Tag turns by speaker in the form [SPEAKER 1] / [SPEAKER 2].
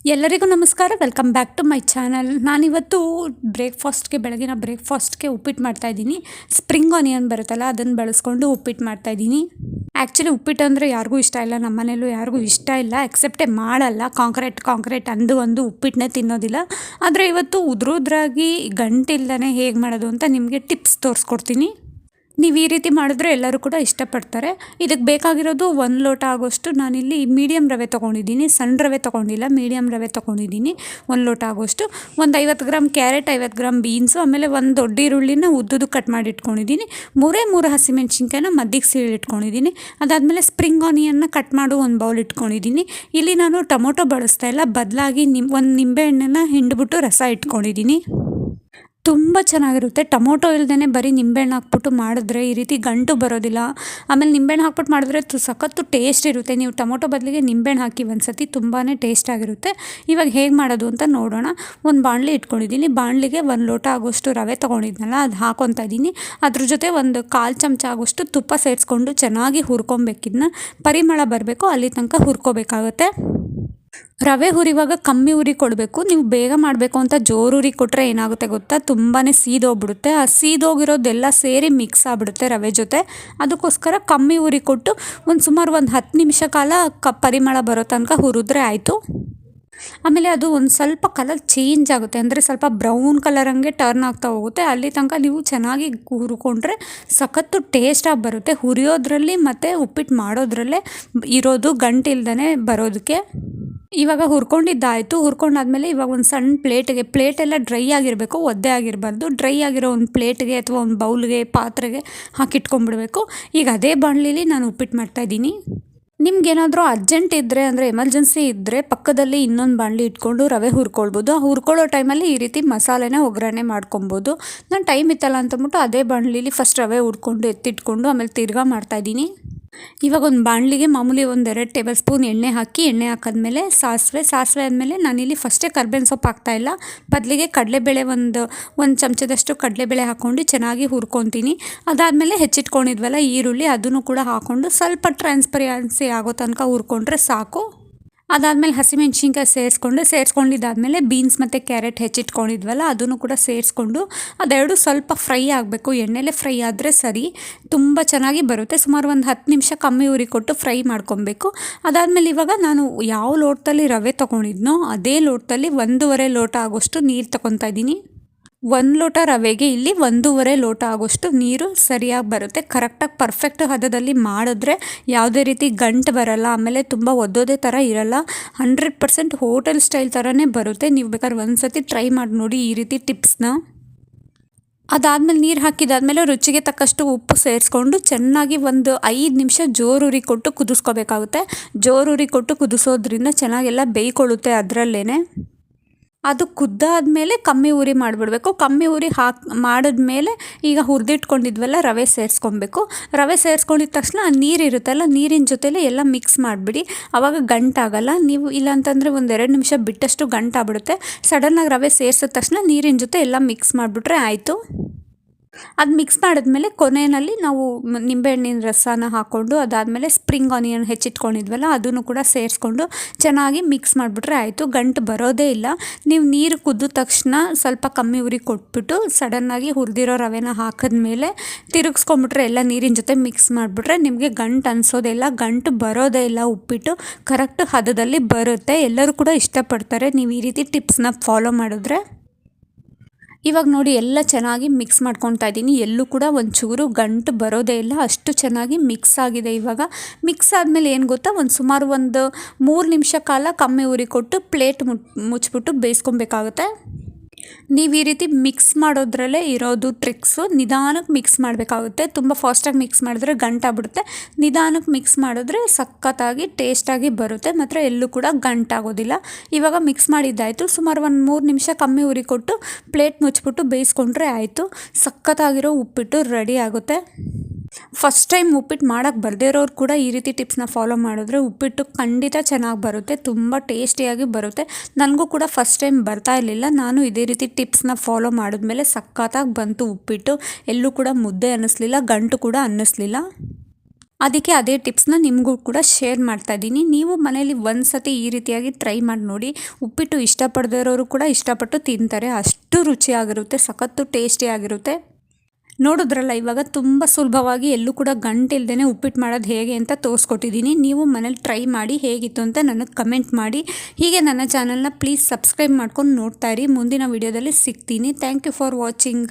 [SPEAKER 1] ಎಲ್ಲರಿಗೂ ನಮಸ್ಕಾರ. Welcome back to my channel. ನಾನಿವತ್ತು ಬೆಳಗಿನ ಬ್ರೇಕ್ಫಾಸ್ಟ್ಗೆ ಉಪ್ಪಿಟ್ಟು ಮಾಡ್ತಾಯಿದ್ದೀನಿ. ಸ್ಪ್ರಿಂಗ್ ಆನಿಯನ್ ಬರುತ್ತಲ್ಲ, ಅದನ್ನು ಬಳಸ್ಕೊಂಡು ಉಪ್ಪಿಟ್ಟು ಮಾಡ್ತಾಯಿದ್ದೀನಿ. ಆ್ಯಕ್ಚುಲಿ ಉಪ್ಪಿಟ್ಟು ಅಂದರೆ ಯಾರಿಗೂ ಇಷ್ಟ ಇಲ್ಲ, ನಮ್ಮ ಮನೇಲೂ ಯಾರಿಗೂ ಇಷ್ಟ ಇಲ್ಲ, ಎಕ್ಸೆಪ್ಟೇ ಮಾಡಲ್ಲ. ಕಾಂಕ್ರೀಟ್ ಒಂದು ಉಪ್ಪಿಟ್ಟನ್ನೇ ತಿನ್ನೋದಿಲ್ಲ. ಆದರೆ ಇವತ್ತು ಉದ್ರಾಗಿ ಗಂಟಿಲ್ದೇ ಹೇಗೆ ಮಾಡೋದು ಅಂತ ನಿಮಗೆ ಟಿಪ್ಸ್ ತೋರಿಸ್ಕೊಡ್ತೀನಿ. ನೀವು ಈ ರೀತಿ ಮಾಡಿದ್ರೆ ಎಲ್ಲರೂ ಕೂಡ ಇಷ್ಟಪಡ್ತಾರೆ. ಇದಕ್ಕೆ ಬೇಕಾಗಿರೋದು 1 ಲೋಟ ಆಗೋಷ್ಟು ನಾನಿಲ್ಲಿ ಮೀಡಿಯಮ್ ರವೆ ತೊಗೊಂಡಿದ್ದೀನಿ. ಸಣ್ಣ ರವೆ ತೊಗೊಂಡಿಲ್ಲ, ಮೀಡಿಯಮ್ ರವೆ ತೊಗೊಂಡಿದ್ದೀನಿ. 1 ಲೋಟ ಆಗೋಷ್ಟು. ಒಂದು 50 ಗ್ರಾಮ್ ಕ್ಯಾರೆಟ್, 50 ಗ್ರಾಮ್ ಬೀನ್ಸು, ಆಮೇಲೆ ಒಂದು ದೊಡ್ಡ ಈರುಳ್ಳಿನ ಉದ್ದುದು ಕಟ್ ಮಾಡಿ ಇಟ್ಕೊಂಡಿದ್ದೀನಿ. 3 ಹಸಿಮೆಣ್ಸಿನ್ಕಾಯಿನ ಮದ್ದಿಗೆ ಸೀಳಿಟ್ಕೊಂಡಿದ್ದೀನಿ. ಅದಾದಮೇಲೆ ಸ್ಪ್ರಿಂಗ್ ಆನಿಯನ್ನ ಕಟ್ ಮಾಡು ಒಂದು ಬೌಲ್ ಇಟ್ಕೊಂಡಿದ್ದೀನಿ. ಇಲ್ಲಿ ನಾನು ಟೊಮೊಟೊ ಬಳಸ್ತಾ ಇಲ್ಲ, ಬದಲಾಗಿ ಒಂದು ನಿಂಬೆಹಣ್ಣನ್ನು ಹಿಂಡ್ಬಿಟ್ಟು ರಸ ಇಟ್ಕೊಂಡಿದ್ದೀನಿ. ತುಂಬ ಚೆನ್ನಾಗಿರುತ್ತೆ. ಟೊಮೊಟೊ ಇಲ್ಲದೇ ಬರೀ ನಿಂಬೆಹಣ್ಣು ಹಾಕ್ಬಿಟ್ಟು ಮಾಡಿದ್ರೆ ಈ ರೀತಿ ಗಂಟು ಬರೋದಿಲ್ಲ. ಆಮೇಲೆ ನಿಂಬೆಹಣ್ಣು ಹಾಕ್ಬಿಟ್ಟು ಮಾಡಿದ್ರೆ ಸಖತ್ತು ಟೇಸ್ಟ್ ಇರುತ್ತೆ. ನೀವು ಟೊಮೊಟೊ ಬದಲಿಗೆ ನಿಂಬೆಹಣ್ಣು ಹಾಕಿ ಒಂದ್ಸತಿ, ತುಂಬಾ ಟೇಸ್ಟ್ ಆಗಿರುತ್ತೆ. ಇವಾಗ ಹೇಗೆ ಮಾಡೋದು ಅಂತ ನೋಡೋಣ. ಒಂದು ಬಾಣಲಿ ಇಟ್ಕೊಂಡಿದ್ದೀನಿ. ಬಾಣಲಿಗೆ 1 ಲೋಟ ಆಗೋಷ್ಟು ರವೆ ತೊಗೊಂಡಿದ್ನಲ್ಲ, ಅದು ಹಾಕ್ಕೊತಾ ಇದ್ದೀನಿ. ಅದ್ರ ಜೊತೆ ಒಂದು 1/4 ಚಮಚ ಆಗೋಷ್ಟು ತುಪ್ಪ ಸೇರಿಸ್ಕೊಂಡು ಚೆನ್ನಾಗಿ ಹುರ್ಕೊಬೇಕಿದ್ನ. ಪರಿಮಳ ಬರಬೇಕು, ಅಲ್ಲಿ ತನಕ ಹುರ್ಕೋಬೇಕಾಗುತ್ತೆ. ರವೆ ಹುರಿವಾಗ ಕಮ್ಮಿ ಉರಿ ಕೊಡಬೇಕು. ನೀವು ಬೇಗ ಮಾಡಬೇಕು ಅಂತ ಜೋರು ಉರಿ ಕೊಟ್ಟರೆ ಏನಾಗುತ್ತೆ ಗೊತ್ತಾ, ತುಂಬಾ ಸೀದೋಗ್ಬಿಡುತ್ತೆ. ಆ ಸೀದೋಗಿರೋದೆಲ್ಲ ಸೇರಿ ಮಿಕ್ಸ್ ಆಗಿಬಿಡುತ್ತೆ ರವೆ ಜೊತೆ. ಅದಕ್ಕೋಸ್ಕರ ಕಮ್ಮಿ ಉರಿ ಕೊಟ್ಟು ಸುಮಾರು ಒಂದು 10 ನಿಮಿಷ ಕಾಲ ಪರಿಮಳ ಬರೋ ತನಕ ಹುರಿದ್ರೆ ಆಯಿತು. ಆಮೇಲೆ ಅದು ಒಂದು ಸ್ವಲ್ಪ ಕಲರ್ ಚೇಂಜ್ ಆಗುತ್ತೆ, ಅಂದರೆ ಸ್ವಲ್ಪ ಬ್ರೌನ್ ಕಲರ್ ಹಂಗೆ ಟರ್ನ್ ಆಗ್ತಾ ಹೋಗುತ್ತೆ. ಅಲ್ಲಿ ತನಕ ನೀವು ಚೆನ್ನಾಗಿ ಹುರ್ಕೊಂಡ್ರೆ ಸಖತ್ತು ಟೇಸ್ಟಾಗಿ ಬರುತ್ತೆ. ಹುರಿಯೋದ್ರಲ್ಲಿ ಮತ್ತು ಉಪ್ಪಿಟ್ಟು ಮಾಡೋದ್ರಲ್ಲೇ ಇರೋದು, ಗಂಟಿಲ್ದೇ ಬರೋದಕ್ಕೆ. ಇವಾಗ ಹುರ್ಕೊಂಡಿದ್ದಾಯಿತು. ಹುರ್ಕೊಂಡಾದ್ಮೇಲೆ ಇವಾಗ ಒಂದು ಸಣ್ಣ ಪ್ಲೇಟೆಲ್ಲ ಡ್ರೈ ಆಗಿರಬೇಕು, ಒದ್ದೆ ಆಗಿರಬಾರ್ದು. ಡ್ರೈ ಆಗಿರೋ ಒಂದು ಪ್ಲೇಟ್ಗೆ ಅಥವಾ ಒಂದು ಬೌಲ್ಗೆ, ಪಾತ್ರೆಗೆ ಹಾಕಿಟ್ಕೊಂಡ್ಬಿಡ್ಬೇಕು. ಈಗ ಅದೇ ಬಾಣಲಿಲಿ ನಾನು ಉಪ್ಪಿಟ್ಟು ಮಾಡ್ತಾಯಿದ್ದೀನಿ. ನಿಮ್ಗೇನಾದರೂ ಅರ್ಜೆಂಟ್ ಇದ್ದರೆ, ಅಂದರೆ ಎಮರ್ಜೆನ್ಸಿ ಇದ್ದರೆ, ಪಕ್ಕದಲ್ಲಿ ಇನ್ನೊಂದು ಬಾಣಲಿ ಇಟ್ಕೊಂಡು ರವೆ ಹುರ್ಕೊಳ್ಬೋದು. ಆ ಹುರ್ಕೊಳ್ಳೋ ಟೈಮಲ್ಲಿ ಈ ರೀತಿ ಮಸಾಲೆನ ಒಗ್ಗರಣೆ ಮಾಡ್ಕೊಬೋದು. ನಾನು ಟೈಮ್ ಇತ್ತಲ್ಲ ಅಂತಂದ್ಬಿಟ್ಟು ಅದೇ ಬಾಣಲಿಲಿ ಫಸ್ಟ್ ರವೆ ಹುರ್ಕೊಂಡು ಎತ್ತಿಟ್ಕೊಂಡು ಆಮೇಲೆ ತಿರ್ಗಾ ಮಾಡ್ತಾಯಿದ್ದೀನಿ. ಇವಾಗ ಒಂದು ಬಾಣಲಿಗೆ ಮಾಮೂಲಿ 1-2 ಟೇಬಲ್ ಸ್ಪೂನ್ ಎಣ್ಣೆ ಹಾಕಿದ್ಮೇಲೆ ಸಾಸಿವೆ ಆದಮೇಲೆ ನಾನಿಲ್ಲಿ ಫಸ್ಟೇ ಕರ್ಬೇವಿನ ಸೊಪ್ಪು ಹಾಕ್ತಾಯಿಲ್ಲ, ಬದಲಿಗೆ ಕಡಲೆಬೇಳೆ ಒಂದು ಚಮಚದಷ್ಟು ಕಡಲೆಬೇಳೆ ಹಾಕ್ಕೊಂಡು ಚೆನ್ನಾಗಿ ಹುರ್ಕೊತೀನಿ. ಅದಾದಮೇಲೆ ಹೆಚ್ಚಿಟ್ಕೊಂಡಿದ್ವಲ್ಲ ಈರುಳ್ಳಿ, ಅದನ್ನು ಕೂಡ ಹಾಕ್ಕೊಂಡು ಸ್ವಲ್ಪ ಟ್ರಾನ್ಸ್ಪರೆನ್ಸಿ ಆಗೋ ತನಕ ಹುರ್ಕೊಂಡ್ರೆ ಸಾಕು. ಅದಾದಮೇಲೆ ಹಸಿಮೆಣ್ಸಿನ್ಕಾಯಿ ಸೇರಿಸ್ಕೊಂಡಿದ್ದಾದಮೇಲೆ ಬೀನ್ಸ್ ಮತ್ತು ಕ್ಯಾರೆಟ್ ಹೆಚ್ಚಿಟ್ಕೊಂಡಿದ್ವಲ್ಲ, ಅದನ್ನು ಕೂಡ ಸೇರಿಸ್ಕೊಂಡು ಅದೆರಡು ಸ್ವಲ್ಪ ಫ್ರೈ ಆಗಬೇಕು. ಎಣ್ಣೆಲೇ ಫ್ರೈ ಆದರೆ ಸರಿ, ತುಂಬ ಚೆನ್ನಾಗಿ ಬರುತ್ತೆ. ಸುಮಾರು ಒಂದು 10 ನಿಮಿಷ ಕಮ್ಮಿ ಉರಿ ಕೊಟ್ಟು ಫ್ರೈ ಮಾಡ್ಕೊಬೇಕು. ಅದಾದಮೇಲೆ ಇವಾಗ ನಾನು ಯಾವ ಲೋಟದಲ್ಲಿ ರವೆ ತೊಗೊಂಡಿದ್ನೋ ಅದೇ ಲೋಟದಲ್ಲಿ 1.5 ಲೋಟ ಆಗೋಷ್ಟು ನೀರು ತೊಗೊತಾ ಇದ್ದೀನಿ. 1 ಲೋಟ ರವೆಗೆ ಇಲ್ಲಿ 1.5 ಲೋಟ ಆಗೋಷ್ಟು ನೀರು ಸರಿಯಾಗಿ ಬರುತ್ತೆ. ಕರೆಕ್ಟಾಗಿ ಪರ್ಫೆಕ್ಟ್ ಹದದಲ್ಲಿ ಮಾಡಿದ್ರೆ ಯಾವುದೇ ರೀತಿ ಗಂಟು ಬರಲ್ಲ, ಆಮೇಲೆ ತುಂಬ ಒದ್ದೋದೇ ಥರ ಇರಲ್ಲ. 100% ಹೋಟೆಲ್ ಸ್ಟೈಲ್ ಥರನೇ ಬರುತ್ತೆ. ನೀವು ಬೇಕಾದ್ರೆ ಒಂದ್ಸತಿ ಟ್ರೈ ಮಾಡಿ ನೋಡಿ ಈ ರೀತಿ ಟಿಪ್ಸ್ನ. ಅದಾದಮೇಲೆ ನೀರು ಹಾಕಿದಾದ್ಮೇಲೆ ರುಚಿಗೆ ತಕ್ಕಷ್ಟು ಉಪ್ಪು ಸೇರಿಸ್ಕೊಂಡು ಚೆನ್ನಾಗಿ ಒಂದು 5 ನಿಮಿಷ ಜೋರುರಿ ಕೊಟ್ಟು ಕುದಿಸ್ಕೋಬೇಕಾಗುತ್ತೆ. ಜೋರುರಿ ಕೊಟ್ಟು ಕುದಿಸೋದ್ರಿಂದ ಚೆನ್ನಾಗೆಲ್ಲ ಬೇಯ್ಕೊಳ್ಳುತ್ತೆ ಅದರಲ್ಲೇ. ಅದು ಕುದ್ದಾದ್ಮೇಲೆ ಕಮ್ಮಿ ಉರಿ ಮಾಡಿಬಿಡ್ಬೇಕು. ಕಮ್ಮಿ ಉರಿ ಮಾಡಿದ್ಮೇಲೆ ಈಗ ಹುರಿದಿಟ್ಕೊಂಡಿದ್ವಲ್ಲ ರವೆ ಸೇರಿಸ್ಕೊಬೇಕು. ರವೆ ಸೇರಿಸ್ಕೊಂಡಿದ ತಕ್ಷಣ ನೀರು ಇರುತ್ತಲ್ಲ, ನೀರಿನ ಜೊತೆಲೇ ಎಲ್ಲ ಮಿಕ್ಸ್ ಮಾಡಿಬಿಡಿ. ಆವಾಗ ಗಂಟಾಗಲ್ಲ. ನೀವು ಇಲ್ಲಾಂತಂದರೆ 1-2 ನಿಮಿಷ ಬಿಟ್ಟಷ್ಟು ಗಂಟಾಗ್ಬಿಡುತ್ತೆ. ಸಡನ್ನಾಗಿ ರವೆ ಸೇರಿಸಿದ ತಕ್ಷಣ ನೀರಿನ ಜೊತೆ ಎಲ್ಲ ಮಿಕ್ಸ್ ಮಾಡಿಬಿಟ್ರೆ ಆಯಿತು. ಅದು ಮಿಕ್ಸ್ ಮಾಡಿದ್ಮೇಲೆ ಕೊನೆಯಲ್ಲಿ ನಾವು ನಿಂಬೆಹಣ್ಣಿನ ರಸನ ಹಾಕ್ಕೊಂಡು, ಅದಾದಮೇಲೆ ಸ್ಪ್ರಿಂಗ್ ಆನಿಯನ್ ಹೆಚ್ಚಿಟ್ಕೊಂಡಿದ್ವಲ್ಲ ಅದನ್ನು ಕೂಡ ಸೇರಿಸ್ಕೊಂಡು ಚೆನ್ನಾಗಿ ಮಿಕ್ಸ್ ಮಾಡಿಬಿಟ್ರೆ ಆಯಿತು. ಗಂಟು ಬರೋದೇ ಇಲ್ಲ. ನೀವು ನೀರು ಕುದ್ದ ತಕ್ಷಣ ಸ್ವಲ್ಪ ಕಮ್ಮಿ ಉರಿ ಕೊಟ್ಬಿಟ್ಟು ಸಡನ್ನಾಗಿ ಹುರಿದಿರೋ ರವೆನ ಹಾಕಿದ್ಮೇಲೆ ತಿರುಗಿಸ್ಕೊಂಬಿಟ್ರೆ, ಎಲ್ಲ ನೀರಿನ ಜೊತೆ ಮಿಕ್ಸ್ ಮಾಡಿಬಿಟ್ರೆ ನಿಮಗೆ ಗಂಟು ಅನಿಸೋದೇ ಇಲ್ಲ, ಗಂಟು ಬರೋದೇ ಇಲ್ಲ. ಉಪ್ಪಿಟ್ಟು ಕರೆಕ್ಟ್ ಹದದಲ್ಲಿ ಬರುತ್ತೆ. ಎಲ್ಲರೂ ಕೂಡ ಇಷ್ಟಪಡ್ತಾರೆ ನೀವು ಈ ರೀತಿ ಟಿಪ್ಸ್ನ ಫಾಲೋ ಮಾಡಿದ್ರೆ. ಇವಾಗ ನೋಡಿ ಎಲ್ಲ ಚೆನ್ನಾಗಿ ಮಿಕ್ಸ್ ಮಾಡ್ಕೊತಾ ಇದ್ದೀನಿ. ಎಲ್ಲೂ ಕೂಡ ಒಂಚೂರು ಗಂಟು ಬರೋದೇ ಇಲ್ಲ, ಅಷ್ಟು ಚೆನ್ನಾಗಿ ಮಿಕ್ಸ್ ಆಗಿದೆ. ಇವಾಗ ಮಿಕ್ಸ್ ಆದಮೇಲೆ ಏನು ಗೊತ್ತಾ, ಸುಮಾರು 3 ನಿಮಿಷ ಕಾಲ ಕಮ್ಮಿ ಉರಿ ಕೊಟ್ಟು ಪ್ಲೇಟ್ ಮುಚ್ಚಿಬಿಟ್ಟು ಬೇಯಿಸ್ಕೊಬೇಕಾಗುತ್ತೆ. ನೀವು ಈ ರೀತಿ ಮಿಕ್ಸ್ ಮಾಡೋದ್ರಲ್ಲೇ ಇರೋದು ಟ್ರಿಕ್ಸು. ನಿಧಾನಕ್ಕೆ ಮಿಕ್ಸ್ ಮಾಡಬೇಕಾಗುತ್ತೆ. ತುಂಬ ಫಾಸ್ಟಾಗಿ ಮಿಕ್ಸ್ ಮಾಡಿದ್ರೆ ಗಂಟಾಗ್ಬಿಡುತ್ತೆ. ನಿಧಾನಕ್ಕೆ ಮಿಕ್ಸ್ ಮಾಡಿದ್ರೆ ಸಖತ್ತಾಗಿ ಟೇಸ್ಟಾಗಿ ಬರುತ್ತೆ, ಮಾತ್ರ ಎಲ್ಲೂ ಕೂಡ ಗಂಟಾಗೋದಿಲ್ಲ. ಇವಾಗ ಮಿಕ್ಸ್ ಮಾಡಿದ್ದಾಯಿತು. ಸುಮಾರು 3 ನಿಮಿಷ ಕಮ್ಮಿ ಉರಿ ಕೊಟ್ಟು ಪ್ಲೇಟ್ ಮುಚ್ಚಿಬಿಟ್ಟು ಬೇಯಿಸ್ಕೊಂಡ್ರೆ ಆಯಿತು. ಸಖತ್ತಾಗಿರೋ ಉಪ್ಪಿಟ್ಟು ರೆಡಿ ಆಗುತ್ತೆ. ಫಸ್ಟ್ ಟೈಮ್ ಉಪ್ಪಿಟ್ಟು ಮಾಡೋಕ್ಕೆ ಬರದೇ ಇರೋರು ಕೂಡ ಈ ರೀತಿ ಟಿಪ್ಸ್ನ ಫಾಲೋ ಮಾಡಿದ್ರೆ ಉಪ್ಪಿಟ್ಟು ಖಂಡಿತ ಚೆನ್ನಾಗಿ ಬರುತ್ತೆ, ತುಂಬ ಟೇಸ್ಟಿಯಾಗಿ ಬರುತ್ತೆ. ನನಗೂ ಕೂಡ ಫಸ್ಟ್ ಟೈಮ್ ಬರ್ತಾ ಇರಲಿಲ್ಲ. ನಾನು ಇದೇ ರೀತಿ ಟಿಪ್ಸ್ನ ಫಾಲೋ ಮಾಡಿದ್ಮೇಲೆ ಸಖತ್ತಾಗಿ ಬಂತು ಉಪ್ಪಿಟ್ಟು. ಎಲ್ಲೂ ಕೂಡ ಮುದ್ದೆ ಅನ್ನಿಸ್ಲಿಲ್ಲ, ಗಂಟು ಕೂಡ ಅನ್ನಿಸ್ಲಿಲ್ಲ. ಅದಕ್ಕೆ ಅದೇ ಟಿಪ್ಸ್ನ ನಿಮಗೂ ಕೂಡ ಶೇರ್ ಮಾಡ್ತಾ ಇದ್ದೀನಿ. ನೀವು ಮನೇಲಿ ಒಂದು ಸತಿ ಈ ರೀತಿಯಾಗಿ ಟ್ರೈ ಮಾಡಿ ನೋಡಿ. ಉಪ್ಪಿಟ್ಟು ಇಷ್ಟಪಡದಿರೋರು ಕೂಡ ಇಷ್ಟಪಟ್ಟು ತಿಂತಾರೆ. ಅಷ್ಟು ರುಚಿಯಾಗಿರುತ್ತೆ, ಸಖತ್ತು ಟೇಸ್ಟಿಯಾಗಿರುತ್ತೆ. ನೋಡಿದ್ರಲ್ಲ, ಇವಾಗ ತುಂಬ ಸುಲಭವಾಗಿ ಎಲ್ಲೂ ಕೂಡ ಗಂಟಿಲ್ದೇ ಉಪ್ಪಿಟ್ಟು ಮಾಡೋದು ಹೇಗೆ ಅಂತ ತೋರಿಸ್ಕೊಟ್ಟಿದ್ದೀನಿ. ನೀವು ಮನೇಲಿ ಟ್ರೈ ಮಾಡಿ ಹೇಗಿತ್ತು ಅಂತ ನನಗೆ ಕಮೆಂಟ್ ಮಾಡಿ. ಹೀಗೆ ನನ್ನ ಚಾನಲ್ನ ಪ್ಲೀಸ್ ಸಬ್ಸ್ಕ್ರೈಬ್ ಮಾಡ್ಕೊಂಡು ನೋಡ್ತಾ ಇರಿ. ಮುಂದಿನ ವಿಡಿಯೋದಲ್ಲಿ ಸಿಗ್ತೀನಿ. Thank you for watching.